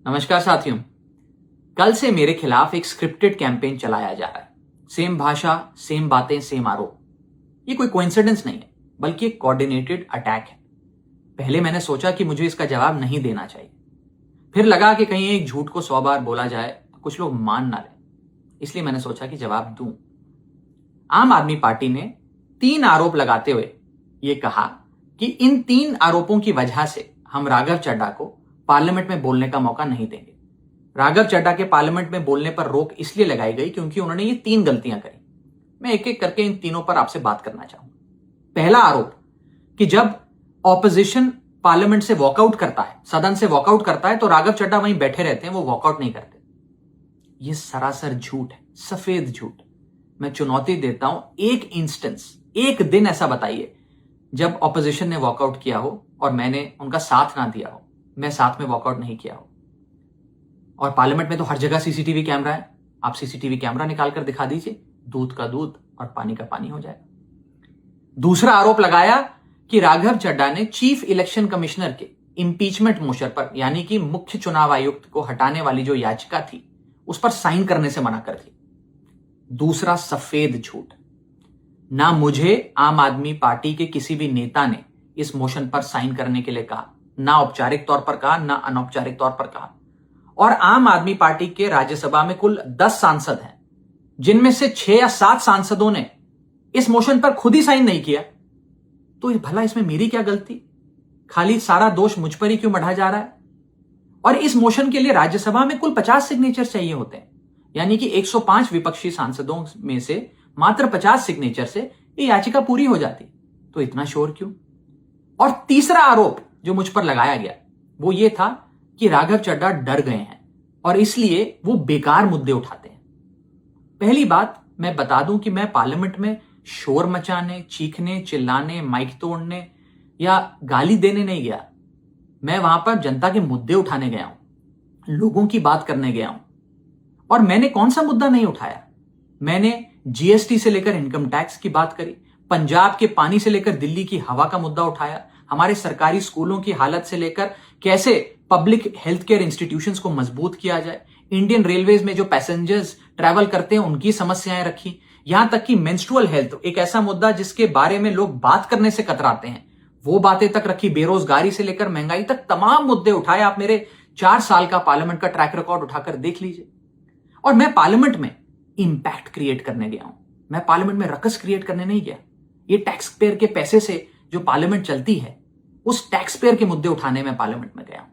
नमस्कार साथियों। कल से मेरे खिलाफ एक स्क्रिप्टेड कैंपेन चलाया जा रहा है। सेम भाषा, सेम बातें, सेम आरोप। ये कोई कोइंसिडेंस नहीं है, बल्कि एक कोऑर्डिनेटेड अटैक है। पहले मैंने सोचा कि मुझे इसका जवाब नहीं देना चाहिए। फिर लगा कि कहीं एक झूठ को 100 बार बोला जाए तो कुछ लोग मान ना लें, इसलिए मैंने सोचा कि जवाब दूं। आम आदमी पार्टी ने 3 आरोप लगाते हुए यह कहा कि इन 3 आरोपों की वजह से हम राघव चड्ढा को पार्लियामेंट में बोलने का मौका नहीं देंगे। राघव चड्ढा के पार्लियामेंट में बोलने पर रोक इसलिए लगाई गई क्योंकि उन्होंने ये 3 गलतियां करी। मैं एक एक करके इन तीनों पर आपसे बात करना चाहूंगा। पहला आरोप कि जब ऑपोजिशन पार्लियामेंट से वॉकआउट करता है, सदन से वॉकआउट करता है, तो राघव चड्ढा वहीं बैठे रहते हैं, वो वॉकआउट नहीं करते। यह सरासर झूठ है, सफेद झूठ। मैं चुनौती देता हूं, एक इंस्टेंस, एक दिन ऐसा बताइए जब ऑपोजिशन ने वॉकआउट किया हो और मैंने उनका साथ ना दिया हो, मैं साथ में वॉकआउट नहीं किया हो। और पार्लियामेंट में तो हर जगह सीसीटीवी कैमरा है। आप सीसीटीवी कैमरा निकाल कर दिखा दीजिए, दूध का दूध और पानी का पानी हो जाएगा। दूसरा आरोप लगाया कि राघव चड्ढा ने चीफ इलेक्शन कमिश्नर के इंपीचमेंट मोशन पर, यानी कि मुख्य चुनाव आयुक्त को हटाने वाली जो याचिका थी, उस पर साइन करने से मना कर दी। दूसरा सफेद झूठ। ना मुझे आम आदमी पार्टी के किसी भी नेता ने इस मोशन पर साइन करने के लिए कहा, ना औपचारिक तौर पर कहा, ना अनौपचारिक तौर पर कहा। और आम आदमी पार्टी के राज्यसभा में कुल 10 सांसद हैं, जिनमें से 6 या 7 सांसदों ने इस मोशन पर खुद ही साइन नहीं किया। तो भला इसमें मेरी क्या गलती? खाली सारा दोष मुझ पर ही क्यों मढ़ा जा रहा है? और इस मोशन के लिए राज्यसभा में कुल 50 सिग्नेचर चाहिए होते हैं, यानी कि 105 विपक्षी सांसदों में से मात्र 50 सिग्नेचर से ये याचिका पूरी हो जाती। तो इतना शोर क्यों? और तीसरा आरोप जो मुझ पर लगाया गया वो ये था कि राघव चड्ढा डर गए हैं और इसलिए वो बेकार मुद्दे उठाते हैं। पहली बात मैं बता दूं कि मैं पार्लियामेंट में शोर मचाने, चीखने, चिल्लाने, माइक तोड़ने या गाली देने नहीं गया। मैं वहां पर जनता के मुद्दे उठाने गया हूं, लोगों की बात करने गया हूं। और मैंने कौन सा मुद्दा नहीं उठाया? मैंने जीएसटी से लेकर इनकम टैक्स की बात करी, पंजाब के पानी से लेकर दिल्ली की हवा का मुद्दा उठाया, हमारे सरकारी स्कूलों की हालत से लेकर कैसे पब्लिक हेल्थ केयर इंस्टीट्यूशंस को मजबूत किया जाए, इंडियन रेलवेज में जो पैसेंजर्स ट्रैवल करते हैं उनकी समस्याएं रखी, यहां तक कि मेंस्ट्रुअल हेल्थ, एक ऐसा मुद्दा जिसके बारे में लोग बात करने से कतराते हैं, वो बातें तक रखी। बेरोजगारी से लेकर महंगाई तक तमाम मुद्दे उठाए। आप मेरे 4 साल का पार्लियामेंट का ट्रैक रिकॉर्ड उठाकर देख लीजिए। और मैं पार्लियामेंट में इंपैक्ट क्रिएट करने गया हूं, मैं पार्लियामेंट में रकस क्रिएट करने नहीं गया। ये टैक्स पेयर के पैसे से जो पार्लियामेंट चलती है, उस टैक्स पेयर के मुद्दे उठाने में पार्लियामेंट में गया हूं।